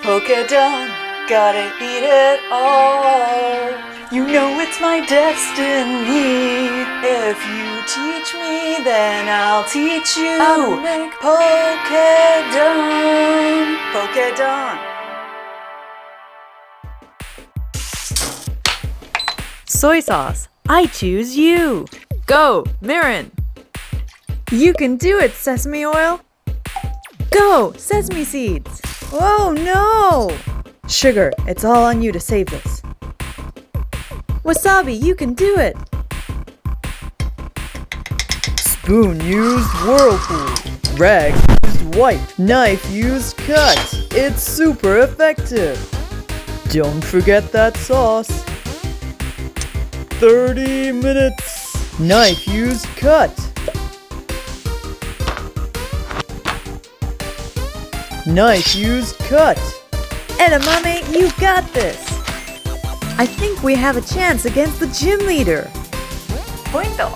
Pokidan, gotta eat it all. You know it's my destiny. If you teach me, then I'll teach you. I'll make Pokidan, Pokidan. Soy sauce. I choose you. Go, Mirin. You can do it, sesame oil. Go, sesame seeds. Oh no! Sugar, it's all on you to save this. Wasabi, you can do it. Spoon used whirlpool. Rag used wipe. Knife used cut. It's super effective. Don't forget that sauce. 30 minutes. Knife used cut. Knife used cut. Edamame, you got this. I think we have a chance against the gym leader. ポイント、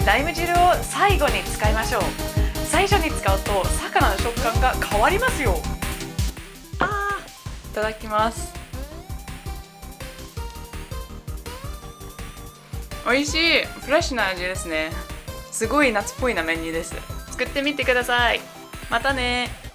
ライム汁を最後に使いましょう。最初に使うと魚の食感が変わりますよ。いただきます。美味しい。フレッシュな味ですね。すごい夏っぽいなメニューです。作ってみてください。またね。